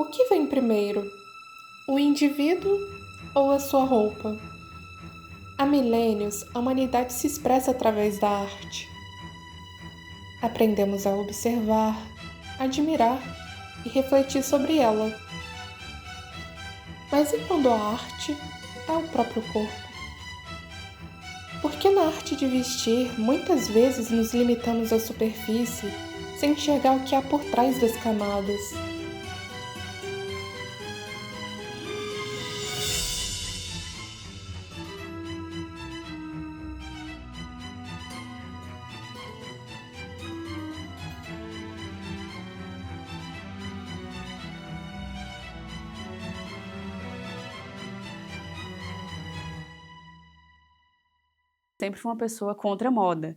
O que vem primeiro, o indivíduo ou a sua roupa? Há milênios, a humanidade se expressa através da arte. Aprendemos a observar, admirar e refletir sobre ela. Mas e quando a arte é o próprio corpo? Porque na arte de vestir, muitas vezes nos limitamos à superfície, sem enxergar o que há por trás das camadas. Sempre fui uma pessoa contra a moda,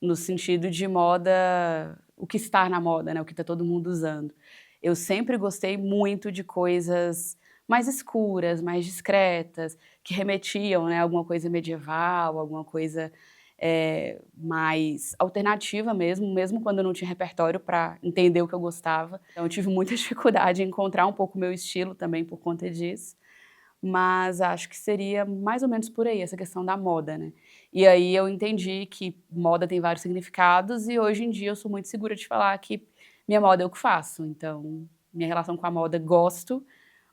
no sentido de moda, o que está na moda, né, o que está todo mundo usando. Eu sempre gostei muito de coisas mais escuras, mais discretas, que remetiam, né, a alguma coisa medieval, alguma coisa mais alternativa mesmo, mesmo quando eu não tinha repertório para entender o que eu gostava. Então eu tive muita dificuldade em encontrar um pouco o meu estilo também por conta disso. Mas acho que seria mais ou menos por aí, essa questão da moda, né. E aí eu entendi que moda tem vários significados e hoje em dia eu sou muito segura de falar que minha moda é o que faço, então minha relação com a moda gosto,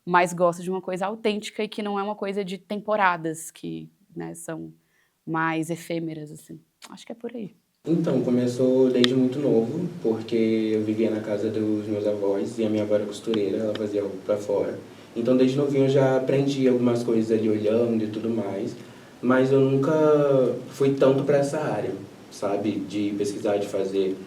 mas gosto de uma coisa autêntica e que não é uma coisa de temporadas que, né, são mais efêmeras, assim. Acho que é por aí. Então, começou desde muito novo, porque eu vivia na casa dos meus avós e a minha avó era costureira, ela fazia roupa pra fora. Então, desde novinho eu já aprendi algumas coisas ali olhando e tudo mais, mas eu nunca fui tanto pra essa área, sabe, de pesquisar, de fazer.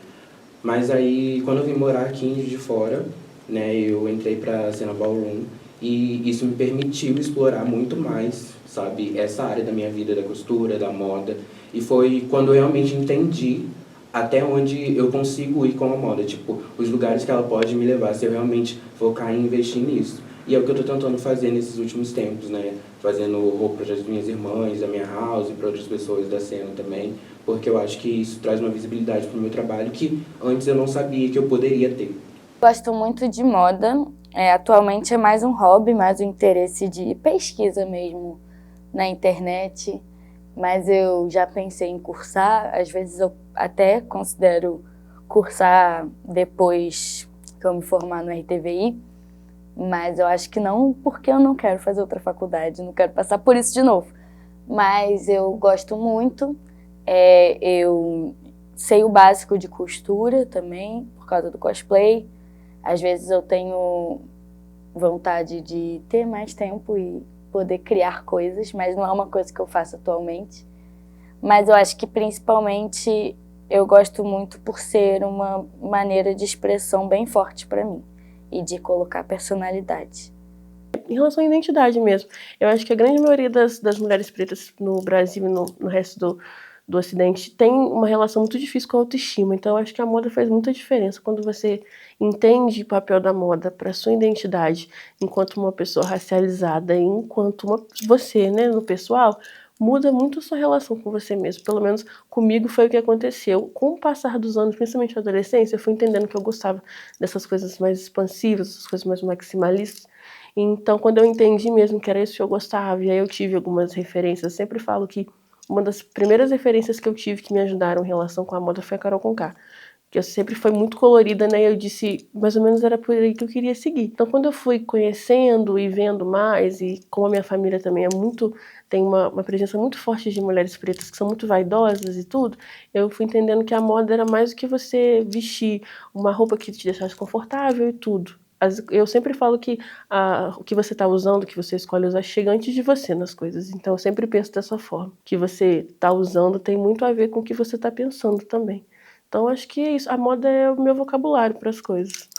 Mas aí, quando eu vim morar aqui em Juiz de Fora, né, eu entrei pra cena ballroom e isso me permitiu explorar muito mais, sabe, essa área da minha vida, da costura, da moda. E foi quando eu realmente entendi até onde eu consigo ir com a moda, tipo, os lugares que ela pode me levar, se eu realmente focar em investir nisso. E é o que eu tô tentando fazer nesses últimos tempos, né, fazendo roupas das minhas irmãs, da minha house, para outras pessoas da cena também, porque eu acho que isso traz uma visibilidade para o meu trabalho que antes eu não sabia que eu poderia ter. Gosto muito de moda. Atualmente é mais um hobby, mais um interesse de pesquisa mesmo na internet. Mas eu já pensei em cursar. Às vezes eu até considero cursar depois que eu me formar no RTVI. Mas eu acho que não, porque eu não quero fazer outra faculdade, não quero passar por isso de novo. Mas eu gosto muito. Eu sei o básico de costura também, por causa do cosplay. Às vezes eu tenho vontade de ter mais tempo e poder criar coisas, mas não é uma coisa que eu faço atualmente. Mas eu acho que principalmente eu gosto muito por ser uma maneira de expressão bem forte para mim e de colocar personalidade. Em relação à identidade mesmo, eu acho que a grande maioria das mulheres pretas no Brasil e no resto do Ocidente tem uma relação muito difícil com a autoestima. Então, eu acho que a moda faz muita diferença quando você entende o papel da moda para sua identidade enquanto uma pessoa racializada e enquanto você, né, no pessoal, muda muito a sua relação com você mesmo. Pelo menos comigo foi o que aconteceu. Com o passar dos anos, principalmente na adolescência, eu fui entendendo que eu gostava dessas coisas mais expansivas, essas coisas mais maximalistas. Então, quando eu entendi mesmo que era isso que eu gostava, e aí eu tive algumas referências, eu sempre falo que uma das primeiras referências que eu tive que me ajudaram em relação com a moda foi a Carol Conká, que eu sempre foi muito colorida, né, e eu disse, mais ou menos era por aí que eu queria seguir. Então, quando eu fui conhecendo e vendo mais, e como a minha família também tem uma presença muito forte de mulheres pretas que são muito vaidosas e tudo, eu fui entendendo que a moda era mais do que você vestir uma roupa que te deixasse confortável e tudo. Eu sempre falo que o que você está usando, o que você escolhe usar, chega antes de você nas coisas. Então, eu sempre penso dessa forma. O que você está usando tem muito a ver com o que você está pensando também. Então, acho que é isso. A moda é o meu vocabulário para as coisas.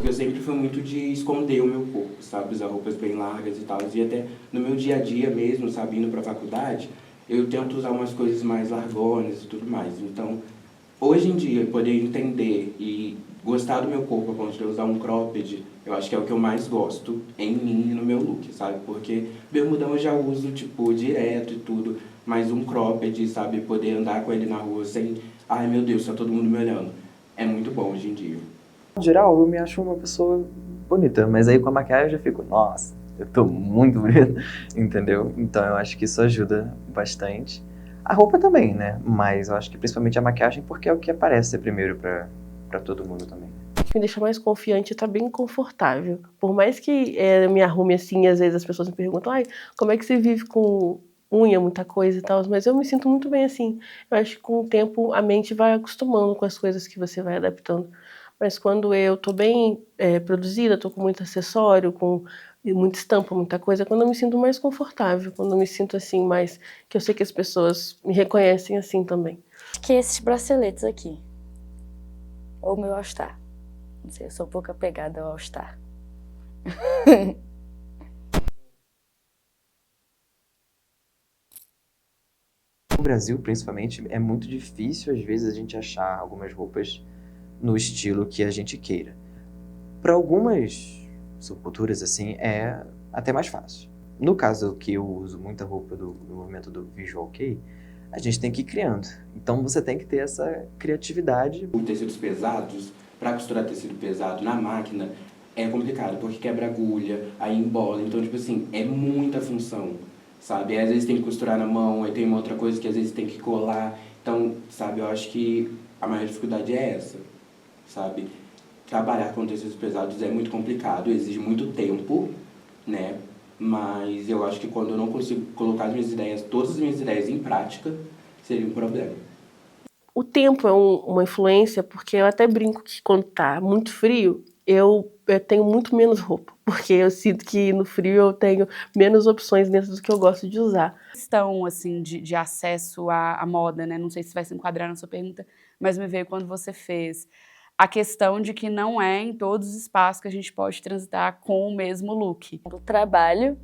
Eu sempre fui muito de esconder o meu corpo, sabe? Usar roupas bem largas e tal. E até no meu dia a dia mesmo, sabe? Indo pra faculdade, eu tento usar umas coisas mais largonas e tudo mais. Então, hoje em dia, poder entender e gostar do meu corpo a ponto de eu usar um cropped, eu acho que é o que eu mais gosto em mim e no meu look, sabe? Porque bermudão eu já uso, tipo, direto e tudo, mas um cropped, sabe? Poder andar com ele na rua sem, ai meu Deus, tá todo mundo me olhando. é muito bom hoje em dia. No geral, eu me acho uma pessoa bonita, mas aí com a maquiagem eu já fico, nossa, eu tô muito bonita, entendeu? Então eu acho que isso ajuda bastante. A roupa também, né? Mas eu acho que principalmente a maquiagem, porque é o que aparece primeiro pra todo mundo também. O que me deixa mais confiante é estar bem confortável. Por mais que eu me arrume assim, às vezes as pessoas me perguntam, ai, como é que você vive com unha, muita coisa e tal, mas eu me sinto muito bem assim. Eu acho que com o tempo a mente vai acostumando com as coisas que você vai adaptando. Mas quando eu tô bem produzida, tô com muito acessório, com muita estampa, muita coisa, é quando eu me sinto mais confortável, quando eu me sinto assim mais, que eu sei que as pessoas me reconhecem assim também. Acho que esses braceletes aqui, ou meu All-Star. Não sei, eu sou um pouco apegada ao All-Star. No Brasil, principalmente, é muito difícil, às vezes, a gente achar algumas roupas no estilo que a gente queira. Para algumas subculturas, assim, é até mais fácil. No caso que eu uso muita roupa do movimento do Visual Kei, a gente tem que ir criando. Então você tem que ter essa criatividade. Os tecidos pesados, para costurar tecido pesado na máquina, é complicado, porque quebra agulha, aí embola. Então, tipo assim, é muita função, sabe? Aí, às vezes tem que costurar na mão, aí tem uma outra coisa que às vezes tem que colar. Então, sabe, eu acho que a maior dificuldade é essa, sabe? Trabalhar com tecidos pesados é muito complicado, exige muito tempo, né? Mas eu acho que quando eu não consigo colocar as minhas ideias, todas as minhas ideias em prática, seria um problema. O tempo é uma influência, porque eu até brinco que quando tá muito frio, eu tenho muito menos roupa, porque eu sinto que no frio eu tenho menos opções dentro do que eu gosto de usar. Questão, assim, de acesso à moda, né? Não sei se vai se enquadrar na sua pergunta, mas me veio quando você fez. A questão de que não é em todos os espaços que a gente pode transitar com o mesmo look. Do trabalho,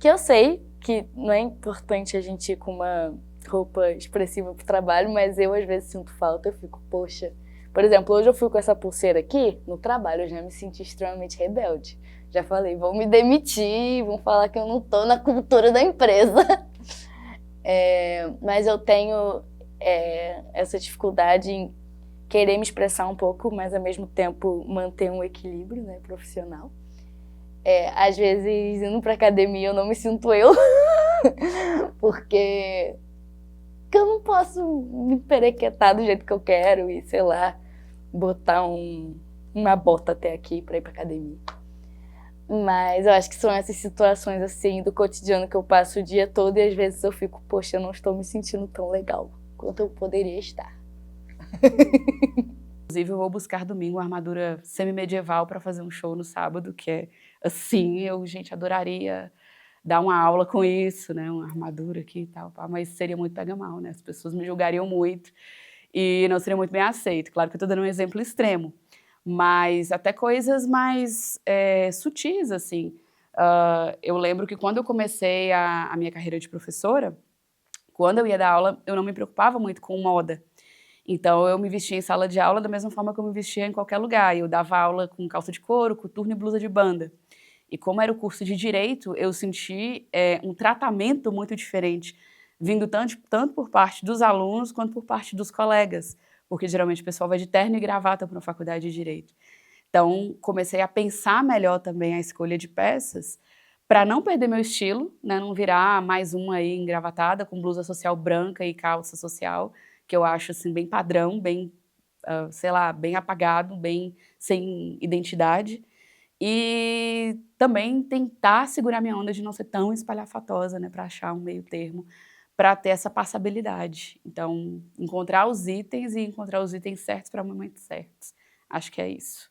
que eu sei que não é importante a gente ir com uma roupa expressiva pro trabalho, mas eu às vezes sinto falta, eu fico, poxa. Por exemplo, hoje eu fui com essa pulseira aqui, no trabalho, eu já me senti extremamente rebelde. Já falei, vão me demitir, vão falar que eu não tô na cultura da empresa. Mas eu tenho essa dificuldade em querer me expressar um pouco, mas ao mesmo tempo manter um equilíbrio, né, profissional. Às vezes, indo pra academia, eu não me sinto eu, porque eu não posso me perequetar do jeito que eu quero e, sei lá, botar uma bota até aqui pra ir pra academia. Mas eu acho que são essas situações, assim, do cotidiano que eu passo o dia todo e às vezes eu fico, poxa, eu não estou me sentindo tão legal quanto eu poderia estar. Inclusive, eu vou buscar domingo uma armadura semi-medieval para fazer um show no sábado, que é assim, gente, adoraria dar uma aula com isso, né, uma armadura aqui e tal, mas seria muito pega mal, né, as pessoas me julgariam muito e não seria muito bem aceito. Claro que eu estou dando um exemplo extremo, mas até coisas mais sutis, assim. Eu lembro que quando eu comecei a minha carreira de professora, quando eu ia dar aula, eu não me preocupava muito com moda. Então, eu me vestia em sala de aula da mesma forma que eu me vestia em qualquer lugar. Eu dava aula com calça de couro, coturno e blusa de banda. E como era o curso de Direito, eu senti um tratamento muito diferente, vindo tanto por parte dos alunos quanto por parte dos colegas, porque geralmente o pessoal vai de terno e gravata para uma faculdade de Direito. Então, comecei a pensar melhor também a escolha de peças, para não perder meu estilo, né, não virar mais uma aí engravatada, com blusa social branca e calça social, que eu acho assim, bem padrão, bem, sei lá, bem apagado, bem sem identidade. E também tentar segurar minha onda de não ser tão espalhafatosa, né, para achar um meio termo, para ter essa passabilidade. Então, encontrar os itens e encontrar os itens certos para momentos certos. Acho que é isso.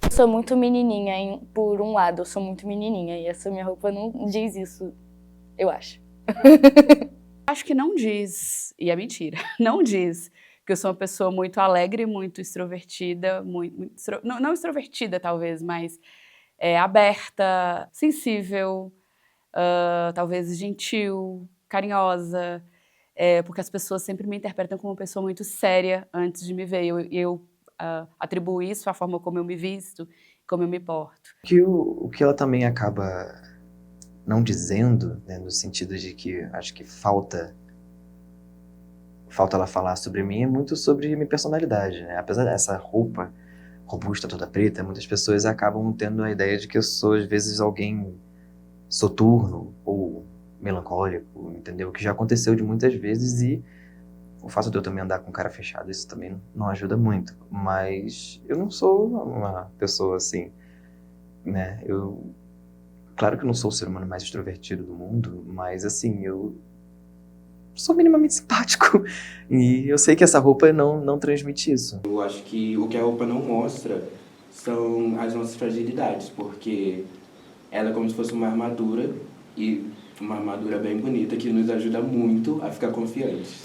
Eu sou muito menininha, por um lado, eu sou muito menininha, e essa minha roupa não diz isso, eu acho. Acho que não diz, e é mentira, não diz que eu sou uma pessoa muito alegre, muito extrovertida, não extrovertida talvez, mas aberta, sensível, talvez gentil, carinhosa, porque as pessoas sempre me interpretam como uma pessoa muito séria antes de me ver. Eu atribuo isso à forma como eu me visto, como eu me porto. O que ela também acaba não dizendo, né, no sentido de que acho que falta ela falar sobre mim, é muito sobre minha personalidade, né? Apesar dessa roupa robusta, toda preta, muitas pessoas acabam tendo a ideia de que eu sou, às vezes, alguém soturno ou melancólico, entendeu? Que já aconteceu de muitas vezes e o fato de eu também andar com cara fechada, isso também não ajuda muito. Mas eu não sou uma pessoa assim, né? Claro que eu não sou o ser humano mais extrovertido do mundo, mas assim, eu sou minimamente simpático. E eu sei que essa roupa não transmite isso. Eu acho que o que a roupa não mostra são as nossas fragilidades, porque ela é como se fosse uma armadura, e uma armadura bem bonita que nos ajuda muito a ficar confiantes.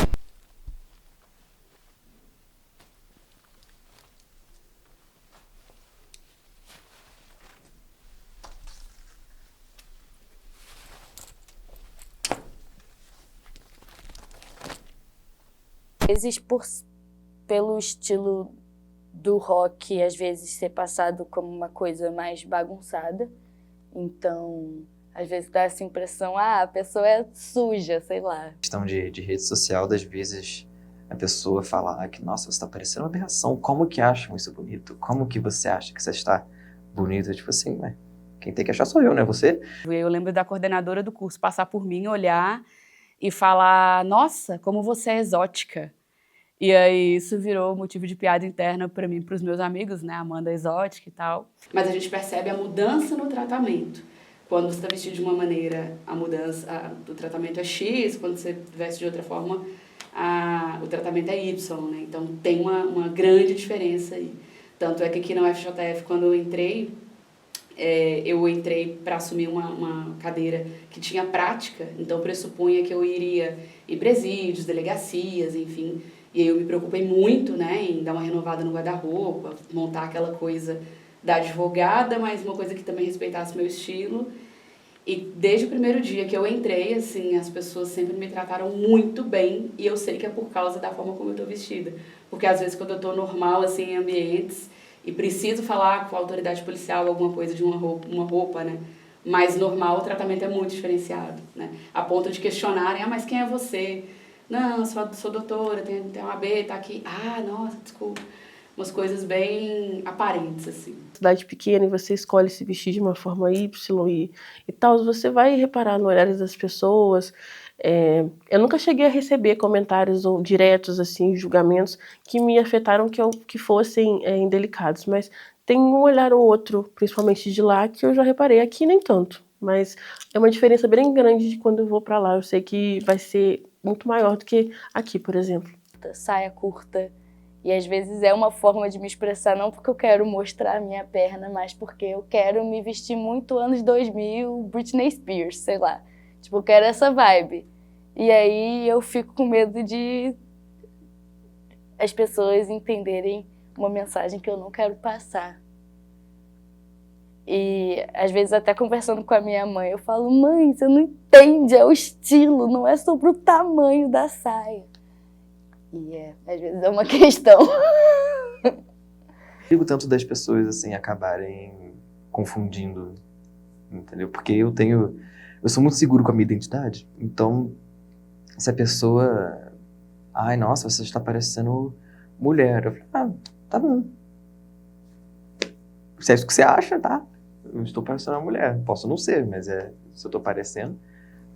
Às vezes, pelo estilo do rock, às vezes ser passado como uma coisa mais bagunçada. Então, às vezes dá essa impressão, a pessoa é suja, sei lá. Questão de rede social, das vezes a pessoa fala que, nossa, você está parecendo uma aberração. Como que acham isso bonito? Como que você acha que você está bonito? Tipo assim, né? Quem tem que achar sou eu, né? Você? Eu lembro da coordenadora do curso passar por mim, olhar e falar, nossa, como você é exótica. E aí isso virou motivo de piada interna para mim, para os meus amigos, né, Amanda exótica e tal. Mas a gente percebe a mudança no tratamento. Quando você está vestido de uma maneira, a mudança do tratamento é X, quando você veste de outra forma, o tratamento é Y, né? Então tem uma grande diferença aí. Tanto é que aqui na UFJF, quando eu entrei para assumir uma cadeira que tinha prática, então pressupunha que eu iria em presídios, delegacias, enfim. E aí eu me preocupei muito, né, em dar uma renovada no guarda-roupa, montar aquela coisa da advogada, mas uma coisa que também respeitasse meu estilo. E desde o primeiro dia que eu entrei, assim, as pessoas sempre me trataram muito bem, e eu sei que é por causa da forma como eu tô vestida. Porque às vezes quando eu tô normal, assim, em ambientes, e preciso falar com a autoridade policial alguma coisa de uma roupa, né, mais normal, o tratamento é muito diferenciado, né, a ponto de questionarem, mas quem é você? Não, sou doutora, tem uma AB, tá aqui. Nossa, desculpa. Umas coisas bem aparentes, assim. Cidade pequena e você escolhe se vestir de uma forma Y e tal, você vai reparar no olhar das pessoas. Eu nunca cheguei a receber comentários ou diretos, assim, julgamentos que me afetaram que fossem indelicados, mas tem um olhar ou outro, principalmente de lá, que eu já reparei. Aqui nem tanto, mas é uma diferença bem grande de quando eu vou pra lá. Eu sei que vai ser muito maior do que aqui, por exemplo. Saia curta. E às vezes é uma forma de me expressar, não porque eu quero mostrar a minha perna, mas porque eu quero me vestir muito anos 2000, Britney Spears, sei lá. Tipo, eu quero essa vibe. E aí eu fico com medo de as pessoas entenderem uma mensagem que eu não quero passar. E às vezes até conversando com a minha mãe, eu falo, mãe, você não entende, é o estilo, não é sobre o tamanho da saia. E às vezes é uma questão. Digo tanto das pessoas, assim, acabarem confundindo, entendeu? Porque eu sou muito seguro com a minha identidade, então se a pessoa, ai, nossa, você está parecendo mulher, eu falo, tá bom. Se é isso que você acha, tá? Eu estou parecendo uma mulher. Posso não ser, mas se eu estou parecendo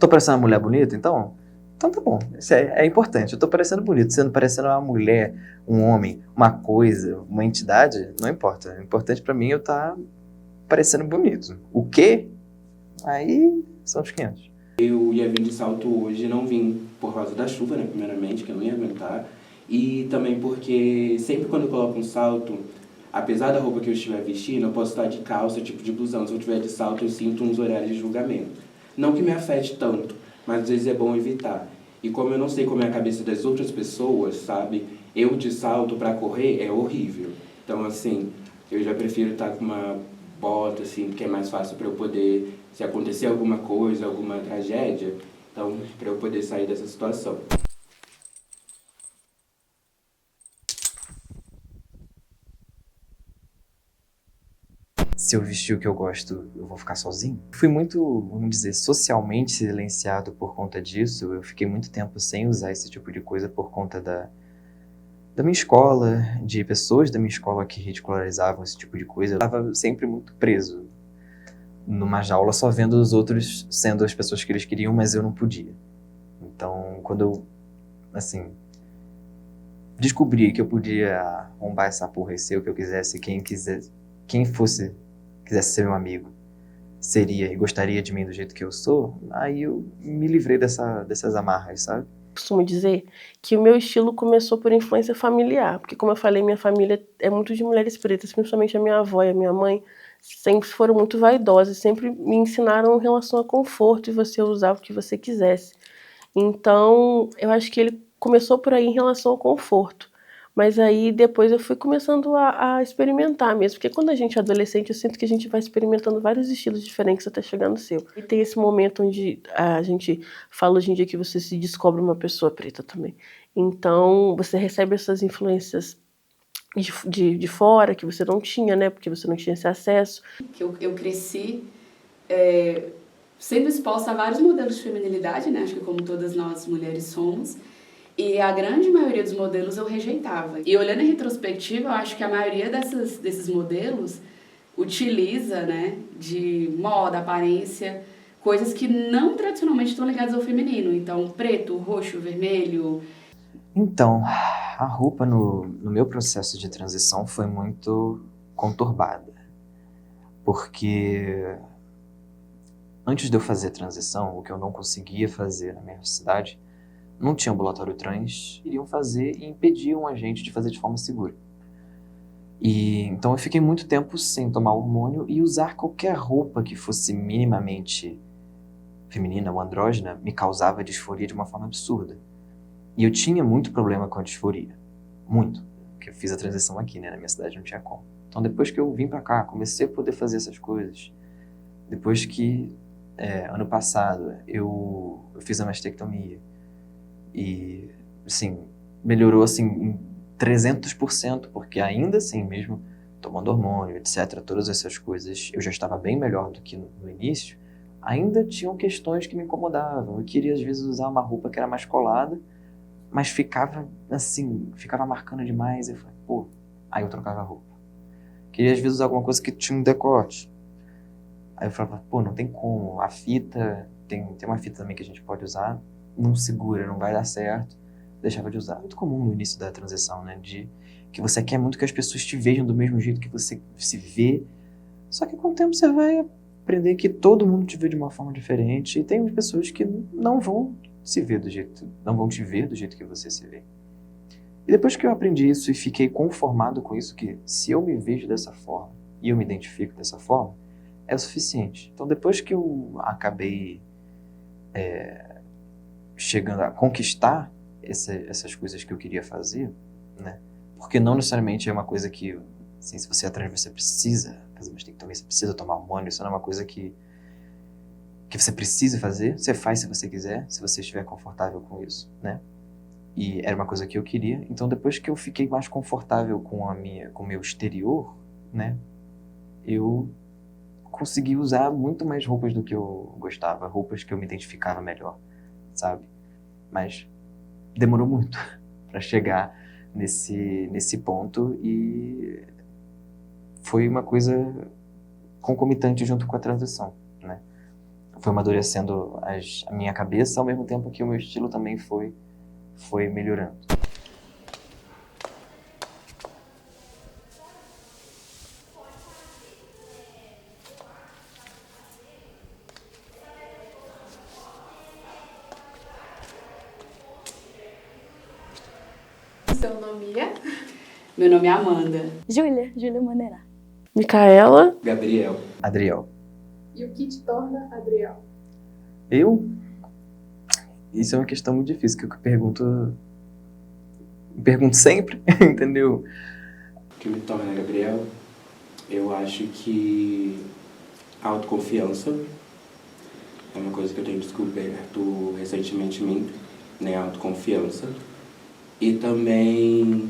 uma mulher bonita, então tá bom. Isso é importante. Eu estou parecendo bonito. Sendo parecendo uma mulher, um homem, uma coisa, uma entidade, não importa. O importante para mim é eu estar parecendo bonito. O quê? Aí são os 500. Eu ia vir de salto hoje, não vim por causa da chuva, né, primeiramente, que eu não ia aguentar. E também porque sempre quando eu coloco um salto, apesar da roupa que eu estiver vestindo, eu posso estar de calça, tipo de blusão. Se eu estiver de salto, eu sinto uns olhares de julgamento. Não que me afete tanto, mas às vezes é bom evitar. E como eu não sei como é a cabeça das outras pessoas, sabe? Eu de salto pra correr é horrível. Então, assim, eu já prefiro estar com uma bota, assim, porque é mais fácil pra eu poder, se acontecer alguma coisa, alguma tragédia, então, pra eu poder sair dessa situação. se eu vestir o que eu gosto, eu vou ficar sozinho. Fui muito, vamos dizer, socialmente silenciado por conta disso. Eu fiquei muito tempo sem usar esse tipo de coisa por conta da minha escola, de pessoas da minha escola que ridicularizavam esse tipo de coisa. Eu estava sempre muito preso numa jaula, só vendo os outros sendo as pessoas que eles queriam, mas eu não podia. Então, quando eu, assim, descobri que eu podia arrombar essa porra e ser o que eu quisesse, quem quisesse ser meu amigo, seria e gostaria de mim do jeito que eu sou, aí eu me livrei dessas amarras, sabe? Costumo dizer que o meu estilo começou por influência familiar, porque como eu falei, minha família é muito de mulheres pretas, principalmente a minha avó e a minha mãe sempre foram muito vaidosas, sempre me ensinaram em relação a conforto e você usar o que você quisesse. Então, eu acho que ele começou por aí em relação ao conforto. Mas aí depois eu fui começando a experimentar mesmo, porque quando a gente é adolescente, eu sinto que a gente vai experimentando vários estilos diferentes até chegar no seu. E tem esse momento onde a gente fala hoje em dia que você se descobre uma pessoa preta também. Então, você recebe essas influências de fora que você não tinha, né? Porque você não tinha esse acesso. Eu cresci sendo exposta a vários modelos de feminilidade, né? Acho que como todas nós mulheres somos. E a grande maioria dos modelos eu rejeitava. E olhando em retrospectiva, eu acho que a maioria desses modelos utiliza, né, de moda, aparência, coisas que não tradicionalmente estão ligadas ao feminino. Então, preto, roxo, vermelho. Então, a roupa no meu processo de transição foi muito conturbada. Porque antes de eu fazer a transição, o que eu não conseguia fazer na minha cidade, não tinha ambulatório trans, iriam fazer e impediam a gente de fazer de forma segura. E então eu fiquei muito tempo sem tomar hormônio e usar qualquer roupa que fosse minimamente feminina ou andrógena me causava disforia de uma forma absurda. E eu tinha muito problema com a disforia. Muito. Porque eu fiz a transição aqui, né? Na minha cidade não tinha como. Então depois que eu vim pra cá, comecei a poder fazer essas coisas. Depois que, ano passado, eu fiz a mastectomia. E, assim, melhorou, assim, em 300%, porque ainda assim, mesmo tomando hormônio, etc., todas essas coisas, eu já estava bem melhor do que no início, ainda tinham questões que me incomodavam. Eu queria, às vezes, usar uma roupa que era mais colada, mas ficava, assim, ficava marcando demais. Eu falei, pô, aí eu trocava a roupa. Queria, às vezes, usar alguma coisa que tinha um decote. Aí eu falava, pô, não tem como. A fita, tem uma fita também que a gente pode usar, não segura, não vai dar certo, deixava de usar. Muito comum no início da transição, né, de que você quer muito que as pessoas te vejam do mesmo jeito que você se vê, só que com o tempo você vai aprender que todo mundo te vê de uma forma diferente e tem pessoas que não vão te ver do jeito que você se vê. E depois que eu aprendi isso e fiquei conformado com isso, que se eu me vejo dessa forma e eu me identifico dessa forma, é o suficiente. Então depois que eu acabei chegando a conquistar essas coisas que eu queria fazer, né? Porque não necessariamente é uma coisa que, assim, se você é trans, você precisa fazer mastectomia, você precisa tomar hormônio, isso não é uma coisa que você precisa fazer, você faz se você quiser, se você estiver confortável com isso, né? E era uma coisa que eu queria, então depois que eu fiquei mais confortável com o meu exterior, né? Eu consegui usar muito mais roupas do que eu gostava, roupas que eu me identificava melhor, sabe? Mas demorou muito para chegar nesse ponto e foi uma coisa concomitante junto com a transição, né? Foi amadurecendo a minha cabeça ao mesmo tempo que o meu estilo também foi melhorando. Seu nome é? Meu nome é Amanda. Júlia Maneira. Micaela. Gabriel. Adriel. E o que te torna Adriel? Eu? Isso é uma questão muito difícil, que eu pergunto sempre, entendeu? O que me torna Gabriel, eu acho que a autoconfiança é uma coisa que eu tenho descoberto recentemente em mim, né? A autoconfiança. E também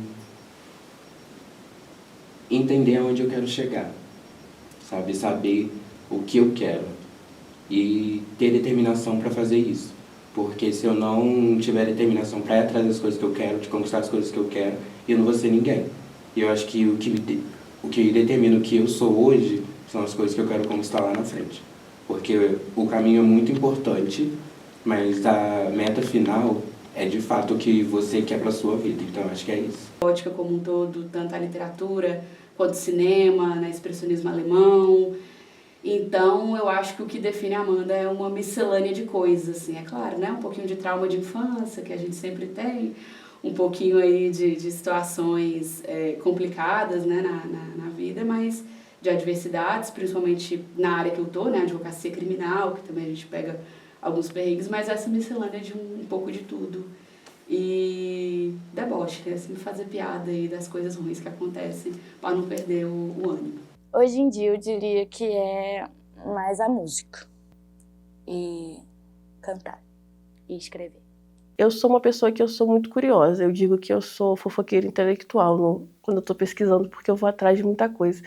entender aonde eu quero chegar, sabe? Saber o que eu quero e ter determinação para fazer isso. Porque se eu não tiver determinação para ir atrás das coisas que eu quero, de conquistar as coisas que eu quero, eu não vou ser ninguém. E eu acho que o que determina o que eu sou hoje são as coisas que eu quero conquistar lá na frente. Porque o caminho é muito importante, mas a meta final é de fato o que você quer para sua vida. Então eu acho que é isso. Poética como um todo, tanto a literatura quanto o cinema, né, expressionismo alemão. Então, eu acho que o que define a Amanda é uma miscelânea de coisas, assim, é claro, né? Um pouquinho de trauma de infância, que a gente sempre tem, um pouquinho aí de situações complicadas, né, na vida, mas de adversidades, principalmente na área que eu tô, né, advocacia criminal, que também a gente pega alguns perrengues, mas essa miscelânea de um pouco de tudo. E deboche, né, assim, fazer piada aí das coisas ruins que acontecem para não perder o ânimo. Hoje em dia eu diria que é mais a música e cantar e escrever. Eu sou uma pessoa que eu sou muito curiosa. Eu digo que eu sou fofoqueira intelectual quando eu estou pesquisando, porque eu vou atrás de muita coisa.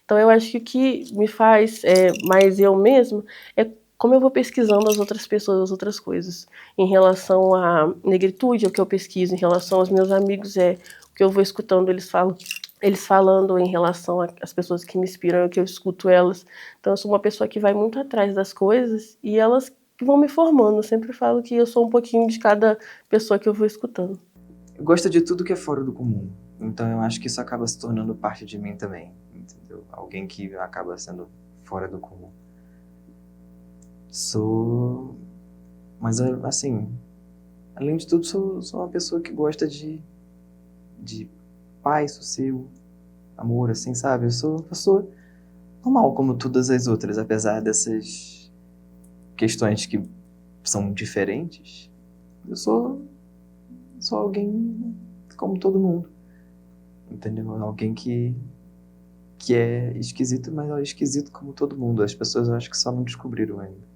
Então eu acho que o que me faz mais eu mesma é como eu vou pesquisando as outras pessoas, as outras coisas. Em relação à negritude, é o que eu pesquiso. Em relação aos meus amigos, é o que eu vou escutando eles falando em relação às pessoas que me inspiram, é o que eu escuto elas. Então eu sou uma pessoa que vai muito atrás das coisas e elas que vão me formando. Eu sempre falo que eu sou um pouquinho de cada pessoa que eu vou escutando. Eu gosto de tudo que é fora do comum. Então eu acho que isso acaba se tornando parte de mim também. Entendeu? Alguém que acaba sendo fora do comum. Mas assim, além de tudo, sou uma pessoa que gosta de paz, sossego, amor, assim, sabe? Eu sou uma pessoa normal como todas as outras, apesar dessas questões que são diferentes. Eu sou alguém como todo mundo, entendeu? Alguém que é esquisito, mas é esquisito como todo mundo. As pessoas eu acho que só não descobriram ainda.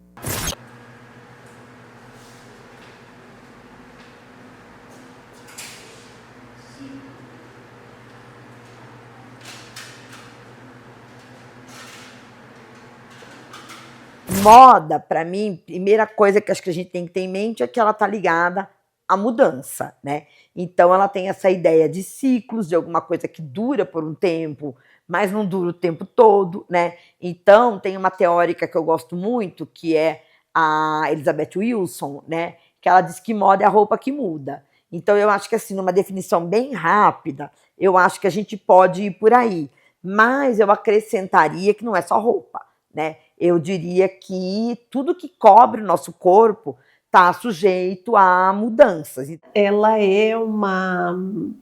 Moda, para mim, primeira coisa que acho que a gente tem que ter em mente é que ela está ligada à mudança, né? Então ela tem essa ideia de ciclos, de alguma coisa que dura por um tempo, mas não dura o tempo todo, né? Então tem uma teórica que eu gosto muito, que é a Elizabeth Wilson, né? Que ela diz que moda é a roupa que muda. Então eu acho que assim, numa definição bem rápida, eu acho que a gente pode ir por aí. Mas eu acrescentaria que não é só roupa, né? Eu diria que tudo que cobre o nosso corpo está sujeito a mudanças. Ela é um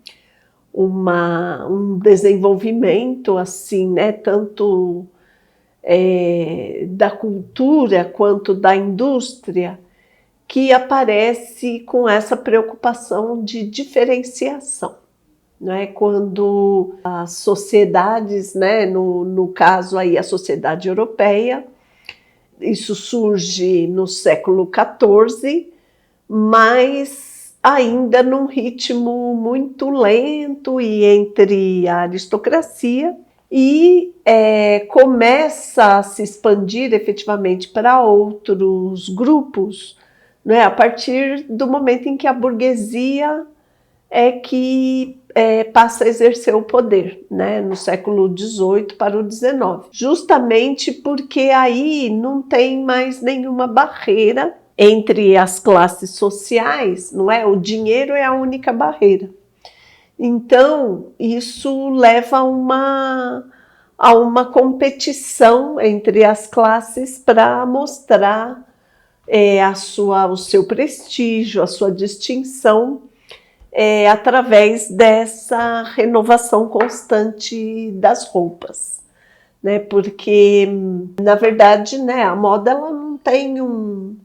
desenvolvimento assim, né, tanto da cultura quanto da indústria, que aparece com essa preocupação de diferenciação. Né, quando as sociedades, né, no caso aí a sociedade europeia, isso surge no século XIV, mas ainda num ritmo muito lento e entre a aristocracia, e começa a se expandir efetivamente para outros grupos, né, a partir do momento em que a burguesia é que passa a exercer o poder, né, no século XVIII para o XIX, justamente porque aí não tem mais nenhuma barreira entre as classes sociais, não é? O dinheiro é a única barreira. Então, isso leva a uma competição entre as classes para mostrar o seu prestígio, a sua distinção, através dessa renovação constante das roupas, né? Porque, na verdade, né, a moda ela não tem um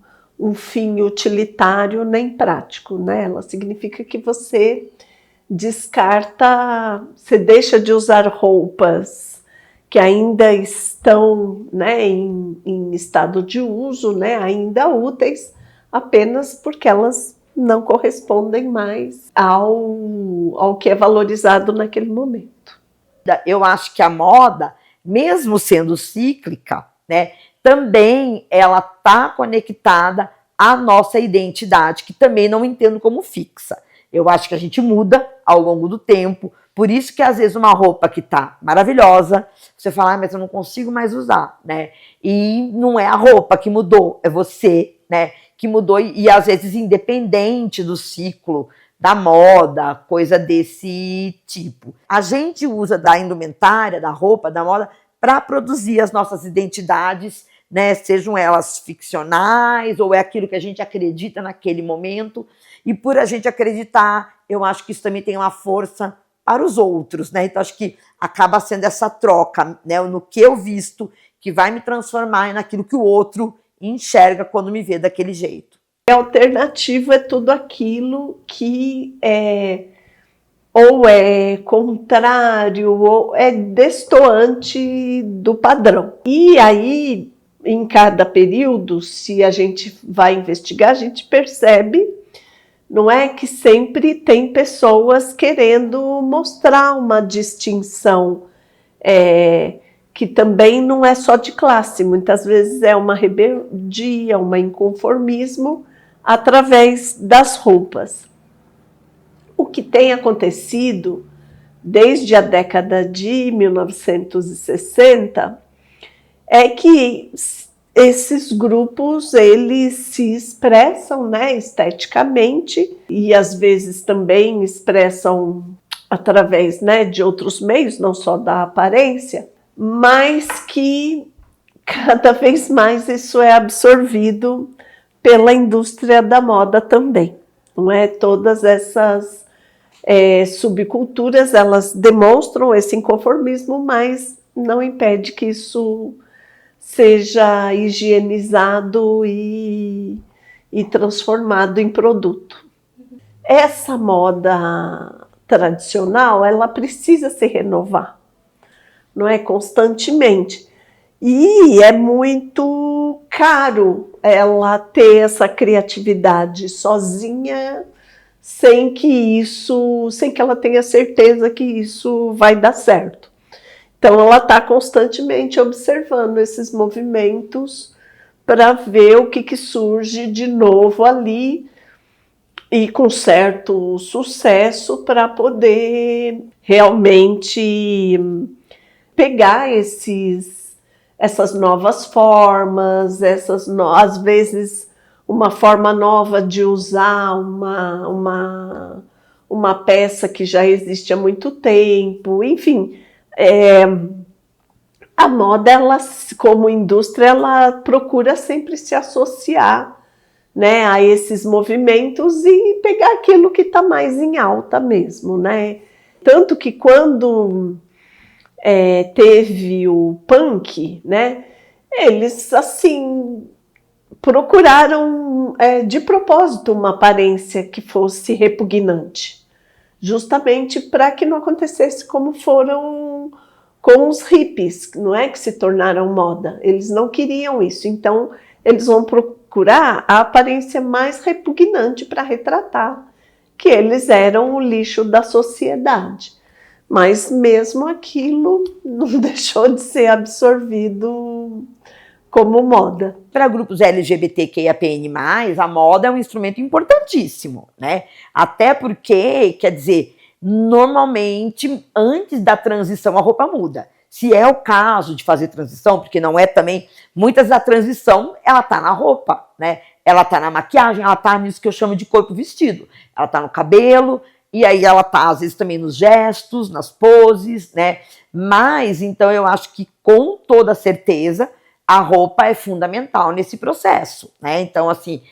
fim utilitário nem prático, né? Ela significa que você descarta, você deixa de usar roupas que ainda estão, né, em estado de uso, né, ainda úteis, apenas porque elas não correspondem mais ao que é valorizado naquele momento. Eu acho que a moda mesmo sendo cíclica, né, também ela está conectada à nossa identidade, que também não entendo como fixa. Eu acho que a gente muda ao longo do tempo, por isso que às vezes uma roupa que está maravilhosa, você fala, mas eu não consigo mais usar, né? E não é a roupa que mudou, é você, né, que mudou, e às vezes independente do ciclo da moda, coisa desse tipo. A gente usa da indumentária, da roupa, da moda, para produzir as nossas identidades, né, sejam elas ficcionais ou é aquilo que a gente acredita naquele momento, e por a gente acreditar, eu acho que isso também tem uma força para os outros, né? Então acho que acaba sendo essa troca, né, no que eu visto, que vai me transformar naquilo que o outro enxerga quando me vê daquele jeito. A alternativa é tudo aquilo que ou é contrário ou é destoante do padrão. E aí, em cada período, se a gente vai investigar, a gente percebe, não é, que sempre tem pessoas querendo mostrar uma distinção que também não é só de classe, muitas vezes é uma rebeldia, um inconformismo através das roupas. O que tem acontecido desde a década de 1960 é que esses grupos, eles se expressam, né, esteticamente, e às vezes também expressam através, né, de outros meios, não só da aparência, mas que cada vez mais isso é absorvido pela indústria da moda também, não é? Todas essas subculturas, elas demonstram esse inconformismo, mas não impede que isso seja higienizado e transformado em produto. Essa moda tradicional, ela precisa se renovar, não é? Constantemente. E é muito caro ela ter essa criatividade sozinha, sem que ela tenha certeza que isso vai dar certo. Então ela está constantemente observando esses movimentos para ver o que surge de novo ali, e com certo sucesso, para poder realmente pegar essas novas formas, às vezes uma forma nova de usar uma peça que já existe há muito tempo, enfim. A moda, ela, como indústria, ela procura sempre se associar, né, a esses movimentos e pegar aquilo que está mais em alta mesmo, né? Tanto que quando teve o punk, né, eles assim procuraram de propósito uma aparência que fosse repugnante, justamente para que não acontecesse como foram com os hippies, não é, que se tornaram moda. Eles não queriam isso, então eles vão procurar a aparência mais repugnante para retratar que eles eram o lixo da sociedade. Mas mesmo aquilo não deixou de ser absorvido como moda. Para grupos LGBTQIAPN+, a moda é um instrumento importantíssimo, né? Até porque, quer dizer, normalmente, antes da transição, a roupa muda. Se é o caso de fazer transição, porque não é também, muitas da transição, ela está na roupa, né? Ela está na maquiagem, ela está nisso que eu chamo de corpo vestido. Ela está no cabelo, e aí ela está, às vezes, também nos gestos, nas poses, né? Mas, então, eu acho que, com toda certeza, a roupa é fundamental nesse processo, né? Então, assim,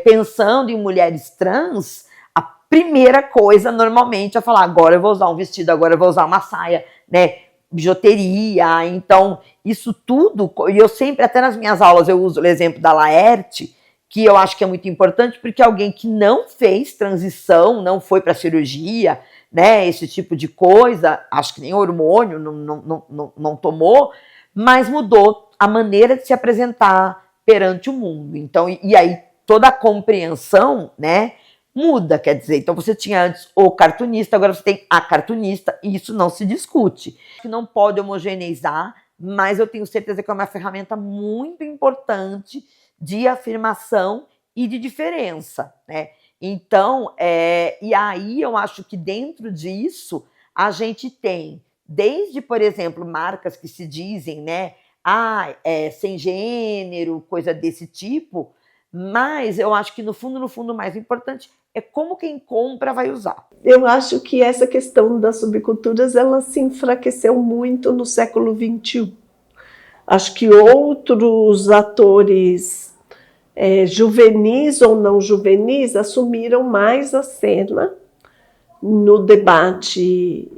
pensando em mulheres trans, a primeira coisa, normalmente, é falar, agora eu vou usar um vestido, agora eu vou usar uma saia, né? Bijuteria, então, isso tudo, e eu sempre, até nas minhas aulas, eu uso o exemplo da Laerte, que eu acho que é muito importante, porque alguém que não fez transição, não foi para cirurgia, né, esse tipo de coisa, acho que nem hormônio não tomou, mas mudou a maneira de se apresentar perante o mundo. Então, e aí toda a compreensão, né, muda, quer dizer, então você tinha antes o cartunista, agora você tem a cartunista, e isso não se discute. Não pode homogeneizar, mas eu tenho certeza que é uma ferramenta muito importante de afirmação e de diferença, né? Então, e aí eu acho que dentro disso a gente tem, desde, por exemplo, marcas que se dizem, né, sem gênero, coisa desse tipo, mas eu acho que no fundo, o mais importante é como quem compra vai usar. Eu acho que essa questão das subculturas, ela se enfraqueceu muito no século XXI. Acho que outros atores juvenis ou não juvenis assumiram mais a cena no debate,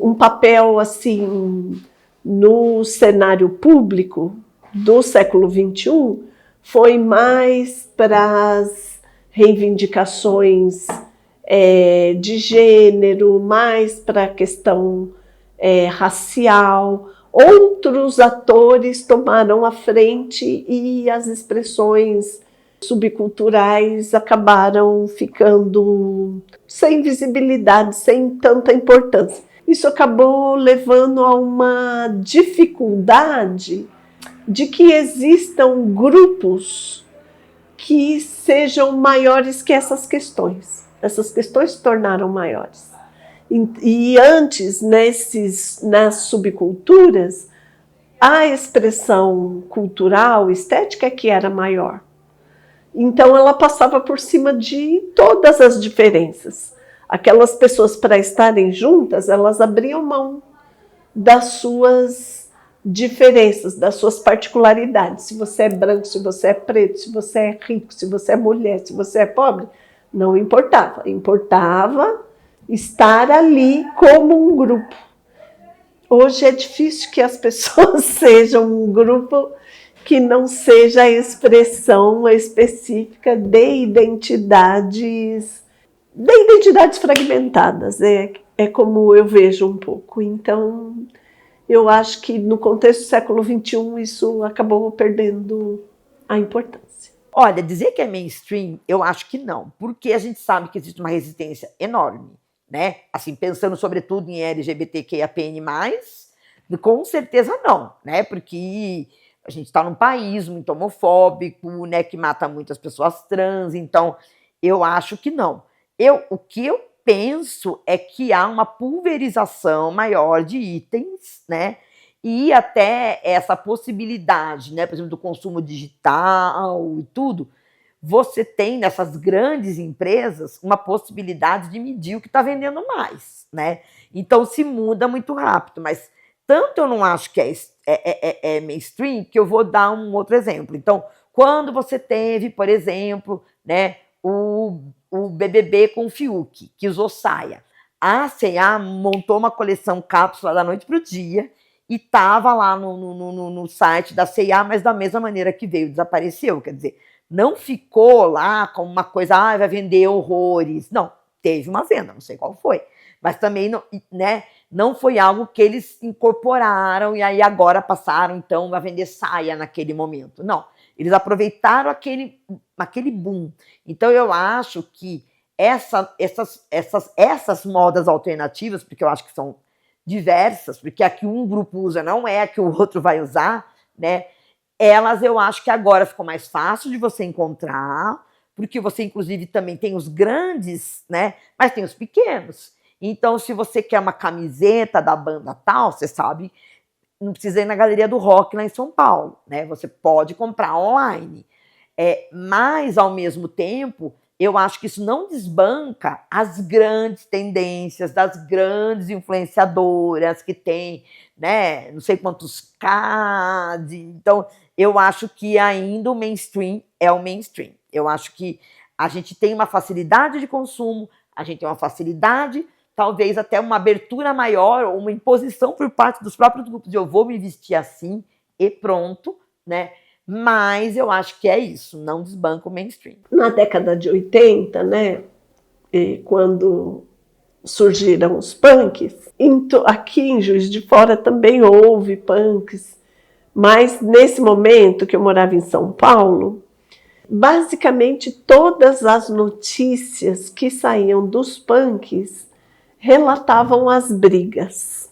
um papel assim no cenário público do século XXI foi mais para as reivindicações de gênero, mais para a questão racial. Outros atores tomaram a frente e as expressões subculturais acabaram ficando sem visibilidade, sem tanta importância. Isso acabou levando a uma dificuldade de que existam grupos que sejam maiores que essas questões. Essas questões se tornaram maiores. E antes, nas subculturas, a expressão cultural, estética, que era maior. Então, ela passava por cima de todas as diferenças. Aquelas pessoas, para estarem juntas, elas abriam mão das suas diferenças, das suas particularidades. Se você é branco, se você é preto, se você é rico, se você é mulher, se você é pobre, não importava. Importava estar ali como um grupo. Hoje é difícil que as pessoas sejam um grupo que não seja a expressão específica de identidades fragmentadas. É como eu vejo um pouco. Então, eu acho que no contexto do século XXI isso acabou perdendo a importância. Olha, dizer que é mainstream, eu acho que não, porque a gente sabe que existe uma resistência enorme, né? Assim, pensando sobretudo em LGBTQIAPN+, com certeza não, né? Porque a gente está num país muito homofóbico, né? Que mata muitas pessoas trans, então eu acho que não. O que eu penso é que há uma pulverização maior de itens, né? E até essa possibilidade, né? Por exemplo, do consumo digital e tudo, você tem nessas grandes empresas uma possibilidade de medir o que está vendendo mais, né? Então se muda muito rápido, mas tanto eu não acho que é mainstream, que eu vou dar um outro exemplo. Então, quando você teve, por exemplo, né, o BBB com o Fiuk, que usou saia, a C&A montou uma coleção cápsula da noite para o dia e estava lá no site da C&A, mas da mesma maneira que veio, desapareceu, quer dizer, não ficou lá como uma coisa, vai vender horrores. Não, teve uma venda, não sei qual foi. Mas também não foi algo que eles incorporaram e aí agora passaram, então, a vender saia naquele momento. Não, eles aproveitaram aquele boom. Então, eu acho que essas modas alternativas, porque eu acho que são diversas, porque a que um grupo usa não é a que o outro vai usar, né? Elas eu acho que agora ficou mais fácil de você encontrar, porque você inclusive também tem os grandes, né? Mas tem os pequenos. Então, se você quer uma camiseta da banda tal, você sabe, não precisa ir na Galeria do Rock lá em São Paulo, né? Você pode comprar online. Mas, ao mesmo tempo, eu acho que isso não desbanca as grandes tendências das grandes influenciadoras que tem, né, não sei quantos K. Então, eu acho que ainda o mainstream é o mainstream. Eu acho que a gente tem uma facilidade de consumo, a gente tem uma facilidade, talvez até uma abertura maior, ou uma imposição por parte dos próprios grupos de eu vou me vestir assim e pronto, né? Mas eu acho que é isso, não desbanca o mainstream. Na década de 80, né, quando surgiram os punks, aqui em Juiz de Fora também houve punks, mas nesse momento que eu morava em São Paulo, basicamente todas as notícias que saíam dos punks relatavam as brigas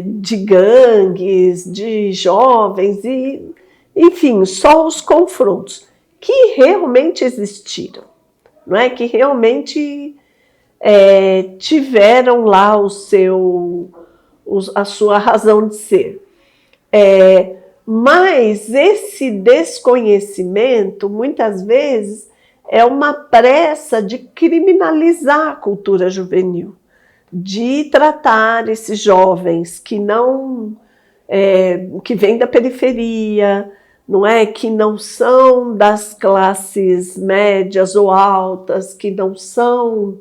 de gangues, de jovens, e, enfim, só os confrontos que realmente existiram, não é? Que realmente tiveram lá a sua razão de ser. Mas esse desconhecimento, muitas vezes, é uma pressa de criminalizar a cultura juvenil, de tratar esses jovens que não, que vêm da periferia, não é? Que não são das classes médias ou altas, que não são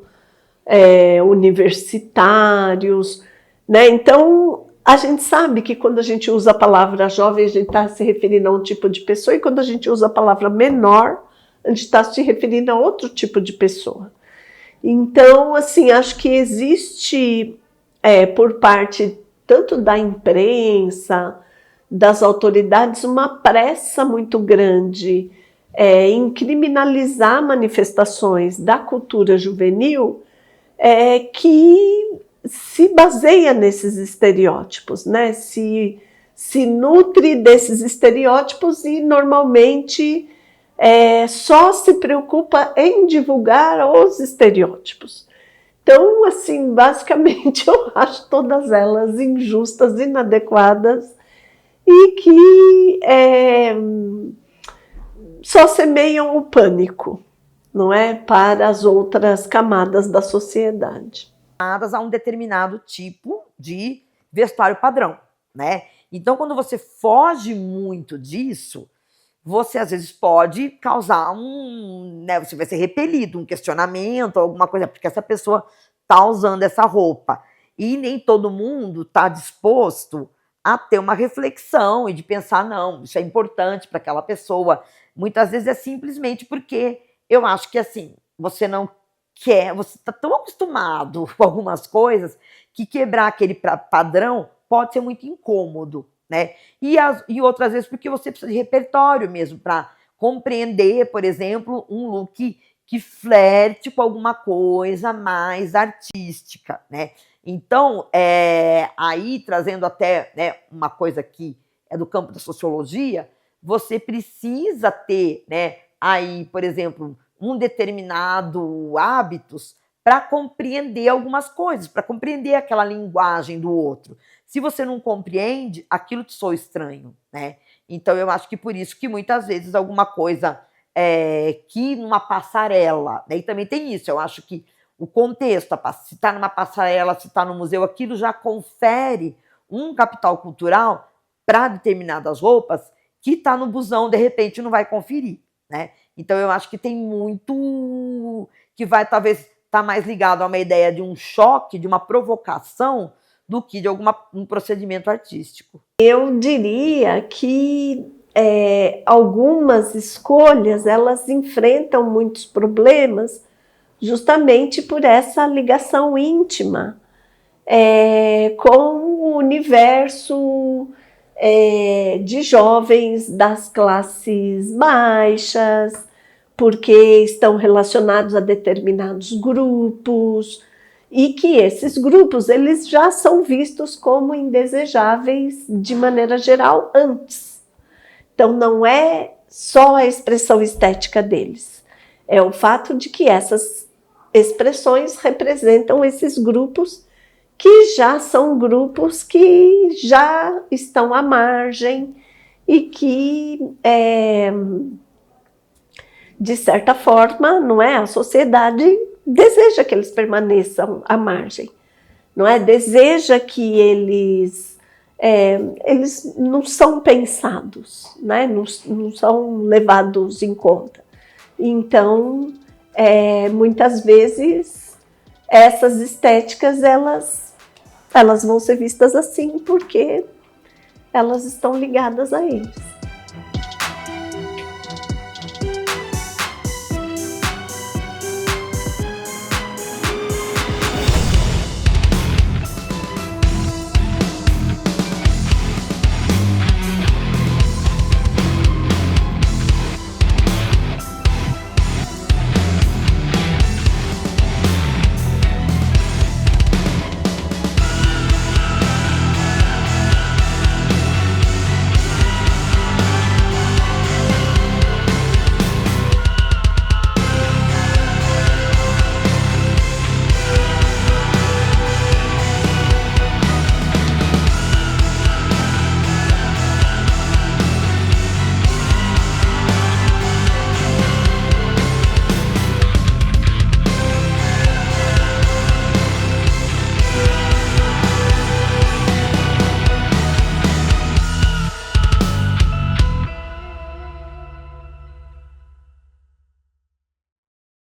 universitários, né? Então, a gente sabe que quando a gente usa a palavra jovem, a gente está se referindo a um tipo de pessoa, e quando a gente usa a palavra menor, a gente está se referindo a outro tipo de pessoa. Então, assim, acho que existe, por parte tanto da imprensa, das autoridades, uma pressa muito grande em criminalizar manifestações da cultura juvenil que se baseia nesses estereótipos, né? Se nutre desses estereótipos e normalmente só se preocupa em divulgar os estereótipos. Então, assim, basicamente eu acho todas elas injustas, inadequadas e que só semeiam o pânico, não é? Para as outras camadas da sociedade. A um determinado tipo de vestuário padrão, né? Então, quando você foge muito disso, você às vezes pode causar né, você vai ser repelido, um questionamento, alguma coisa, porque essa pessoa está usando essa roupa. E nem todo mundo está disposto a ter uma reflexão e de pensar, não, isso é importante para aquela pessoa. Muitas vezes é simplesmente porque eu acho que assim, você não você está tão acostumado com algumas coisas que quebrar aquele padrão pode ser muito incômodo, né? E outras vezes porque você precisa de repertório mesmo para compreender, por exemplo, um look que flerte com alguma coisa mais artística, né? Então, aí trazendo até, né, uma coisa que é do campo da sociologia, você precisa ter, né, aí, por exemplo, um determinado hábitos para compreender algumas coisas, para compreender aquela linguagem do outro. Se você não compreende, aquilo te soa estranho, né? Então, eu acho que por isso que muitas vezes alguma coisa que numa passarela, né? E também tem isso, eu acho que o contexto, se está numa passarela, se está no museu, aquilo já confere um capital cultural para determinadas roupas que está no busão, de repente não vai conferir, né? Então, eu acho que tem muito que vai, talvez, estar mais ligado a uma ideia de um choque, de uma provocação, do que de um procedimento artístico. Eu diria que algumas escolhas, elas enfrentam muitos problemas justamente por essa ligação íntima com o universo de jovens das classes baixas, porque estão relacionados a determinados grupos, e que esses grupos eles já são vistos como indesejáveis de maneira geral antes. Então não é só a expressão estética deles, é o fato de que essas expressões representam esses grupos que já são grupos que já estão à margem e que de certa forma, não é? A sociedade deseja que eles permaneçam à margem, não é? Deseja que eles não são pensados, né? Não são levados em conta. Então, muitas vezes, essas estéticas, elas vão ser vistas assim porque elas estão ligadas a eles.